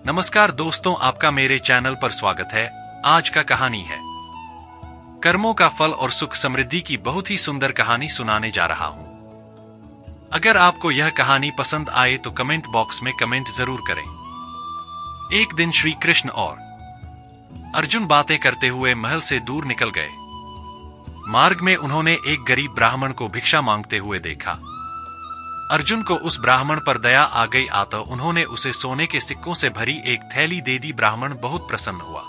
नमस्कार दोस्तों, आपका मेरे चैनल पर स्वागत है। आज का कहानी है कर्मों का फल और सुख समृद्धि की बहुत ही सुंदर कहानी सुनाने जा रहा हूं। अगर आपको यह कहानी पसंद आए तो कमेंट बॉक्स में कमेंट जरूर करें। एक दिन श्री कृष्ण और अर्जुन बातें करते हुए महल से दूर निकल गए। मार्ग में उन्होंने एक गरीब ब्राह्मण को भिक्षा मांगते हुए देखा। अर्जुन को उस ब्राह्मण पर दया आ गई, तो उन्होंने उसे सोने के सिक्कों से भरी एक थैली दे दी। ब्राह्मण बहुत प्रसन्न हुआ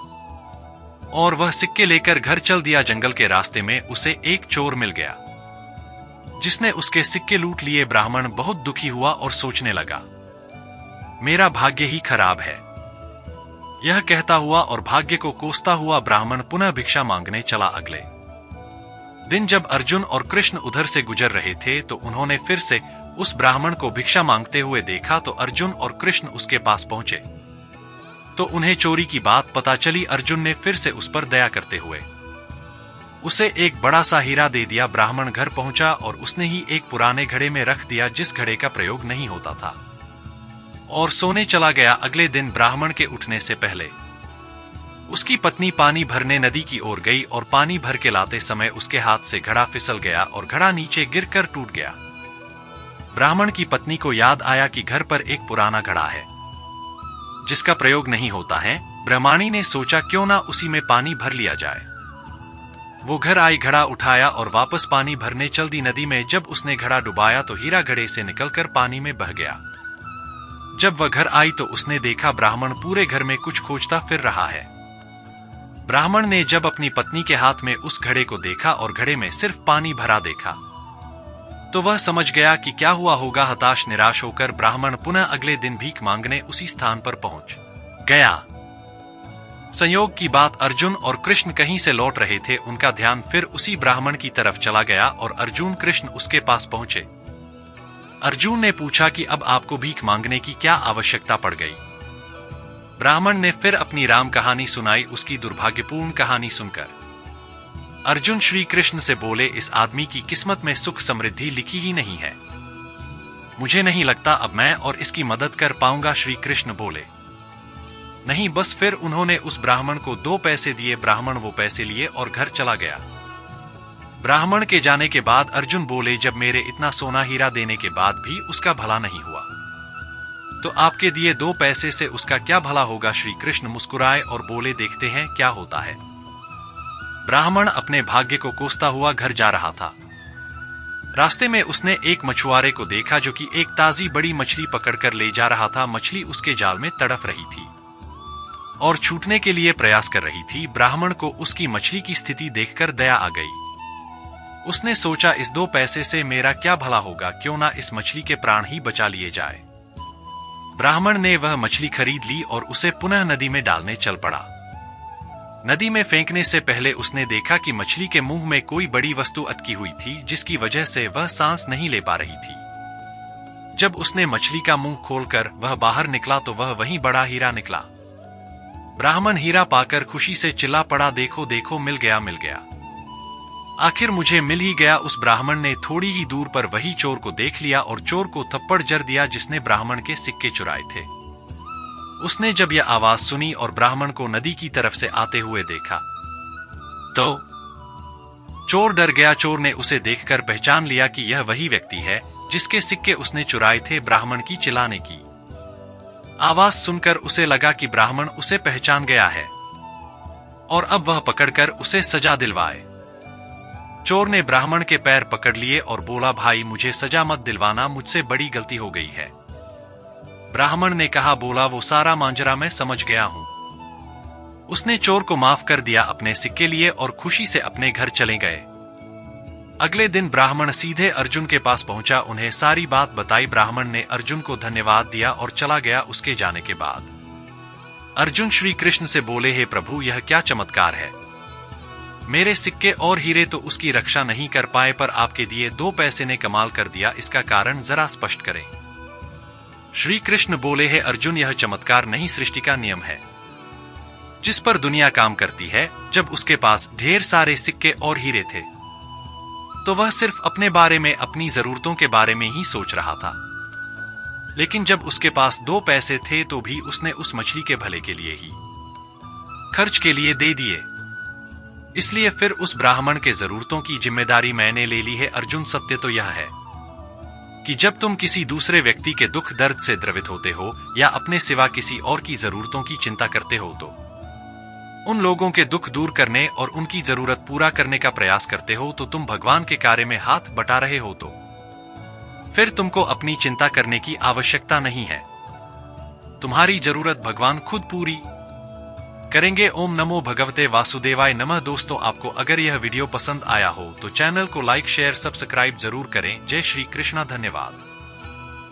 और वह सिक्के लेकर घर चल दिया। जंगल के रास्ते में उसे एक चोर मिल गया जिसने उसके सिक्के लूट लिए। ब्राह्मण बहुत दुखी हुआ और सोचने लगा, मेरा भाग्य ही खराब है। यह कहता हुआ और भाग्य को कोसता हुआ ब्राह्मण पुनः भिक्षा मांगने चला। अगले दिन जब अर्जुन और कृष्ण उधर से गुजर रहे थे तो उन्होंने फिर से उस ब्राह्मण को भिक्षा मांगते हुए देखा। तो अर्जुन और कृष्ण उसके पास पहुंचे तो उन्हें चोरी की बात पता चली। अर्जुन ने फिर से उस पर दया करते हुए उसे एक बड़ा सा हीरा दे दिया। ब्राह्मण घर पहुंचा और उसने ही एक पुराने घड़े में रख दिया जिस घड़े का प्रयोग नहीं होता था, और सोने चला गया। अगले दिन ब्राह्मण के उठने से पहले उसकी पत्नी पानी भरने नदी की ओर गई और पानी भर के लाते समय उसके हाथ से घड़ा फिसल गया और घड़ा नीचे गिरकर टूट गया। ब्राह्मण की पत्नी को याद आया कि घर पर एक पुराना घड़ा है जिसका प्रयोग नहीं होता है। ब्रह्माणी ने सोचा क्यों ना उसी में पानी भर लिया जाए। वो घर आई, घड़ा उठाया और वापस पानी भरने चल दी। नदी में जब उसने घड़ा डुबाया तो हीरा घड़े से निकलकर पानी में बह गया। जब वह घर आई तो उसने देखा ब्राह्मण पूरे घर में कुछ खोजता फिर रहा है। ब्राह्मण ने जब अपनी पत्नी के हाथ में उस घड़े को देखा और घड़े में सिर्फ पानी भरा देखा तो वह समझ गया कि क्या हुआ होगा। हताश निराश होकर ब्राह्मण पुनः अगले दिन भीख मांगने उसी स्थान पर पहुंच गया। संयोग की बात, अर्जुन और कृष्ण कहीं से लौट रहे थे। उनका ध्यान फिर उसी ब्राह्मण की तरफ चला गया और अर्जुन कृष्ण उसके पास पहुंचे। अर्जुन ने पूछा कि अब आपको भीख मांगने की क्या आवश्यकता पड़ गई। ब्राह्मण ने फिर अपनी राम कहानी सुनाई। उसकी दुर्भाग्यपूर्ण कहानी सुनकर अर्जुन श्री कृष्ण से बोले, इस आदमी की किस्मत में सुख समृद्धि लिखी ही नहीं है। मुझे नहीं लगता अब मैं और इसकी मदद कर पाऊंगा। श्री कृष्ण बोले, नहीं बस। फिर उन्होंने उस ब्राह्मण को 2 पैसे दिए। ब्राह्मण वो पैसे लिए और घर चला गया। ब्राह्मण के जाने के बाद अर्जुन बोले, जब मेरे इतना सोना हीरा देने के बाद भी उसका भला नहीं हुआ तो आपके दिए 2 पैसे से उसका क्या भला होगा। श्री कृष्ण मुस्कुराए और बोले, देखते हैं क्या होता है। ब्राह्मण अपने भाग्य को कोसता हुआ घर जा रहा था। रास्ते में उसने एक मछुआरे को देखा जो कि एक ताजी बड़ी मछली पकड़कर ले जा रहा था। मछली उसके जाल में तड़फ रही थी और छूटने के लिए प्रयास कर रही थी। ब्राह्मण को उसकी मछली की स्थिति देखकर दया आ गई। उसने सोचा, इस 2 पैसे से मेरा क्या भला होगा, क्यों ना इस मछली के प्राण ही बचा लिए जाए। ब्राह्मण ने वह मछली खरीद ली और उसे पुनः नदी में डालने चल पड़ा। नदी में फेंकने से पहले उसने देखा कि मछली के मुंह में कोई बड़ी वस्तु अटकी हुई थी जिसकी वजह से वह सांस नहीं ले पा रही थी। जब उसने मछली का मुंह खोलकर वह बाहर निकला तो वह वही बड़ा हीरा निकला। ब्राह्मण हीरा पाकर खुशी से चिल्ला पड़ा, देखो देखो, मिल गया मिल गया, आखिर मुझे मिल ही गया। उस ब्राह्मण ने थोड़ी ही दूर पर वही चोर को देख लिया और चोर को थप्पड़ जड़ दिया जिसने ब्राह्मण के सिक्के चुराए थे। उसने जब यह आवाज सुनी और ब्राह्मण को नदी की तरफ से आते हुए देखा तो चोर डर गया। चोर ने उसे देखकर पहचान लिया कि यह वही व्यक्ति है जिसके सिक्के उसने चुराए थे। ब्राह्मण की चिल्लाने की आवाज सुनकर उसे लगा कि ब्राह्मण उसे पहचान गया है और अब वह पकड़कर उसे सजा दिलवाए। चोर ने ब्राह्मण के पैर पकड़ लिए और बोला, भाई मुझे सजा मत दिलवाना, मुझसे बड़ी गलती हो गई है। ब्राह्मण ने कहा, बोला, वो सारा मांजरा मैं समझ गया हूं। उसने चोर को माफ कर दिया, अपने सिक्के लिए और खुशी से अपने घर चले गए। अगले दिन ब्राह्मण सीधे अर्जुन के पास पहुंचा, उन्हें सारी बात बताई। ब्राह्मण ने अर्जुन को धन्यवाद दिया और चला गया। उसके जाने के बाद अर्जुन श्री कृष्ण से बोले, हे प्रभु, यह क्या चमत्कार है। मेरे सिक्के और हीरे तो उसकी रक्षा नहीं कर पाए, पर आपके दिए 2 पैसे ने कमाल कर दिया। इसका कारण जरा स्पष्ट करें। श्री कृष्ण बोले, हे अर्जुन, यह चमत्कार नहीं, सृष्टि का नियम है जिस पर दुनिया काम करती है। जब उसके पास ढेर सारे सिक्के और हीरे थे तो वह सिर्फ अपने बारे में, अपनी जरूरतों के बारे में ही सोच रहा था। लेकिन जब उसके पास 2 पैसे थे तो भी उसने उस मछली के भले के लिए ही खर्च के लिए दे दिए। इसलिए फिर उस ब्राह्मण के जरूरतों की जिम्मेदारी मैंने ले ली है। अर्जुन, सत्य तो यह है कि जब तुम किसी दूसरे व्यक्ति के दुख दर्द से द्रवित होते हो या अपने सिवा किसी और की जरूरतों की चिंता करते हो तो उन लोगों के दुख दूर करने और उनकी जरूरत पूरा करने का प्रयास करते हो तो तुम भगवान के कार्य में हाथ बटा रहे हो। तो फिर तुमको अपनी चिंता करने की आवश्यकता नहीं है। तुम्हारी जरूरत भगवान खुद पूरी करेंगे। ओम नमो भगवते वासुदेवाय नमः। दोस्तों, आपको अगर यह वीडियो पसंद आया हो तो चैनल को लाइक शेयर सब्सक्राइब जरूर करें। जय श्री कृष्णा। धन्यवाद।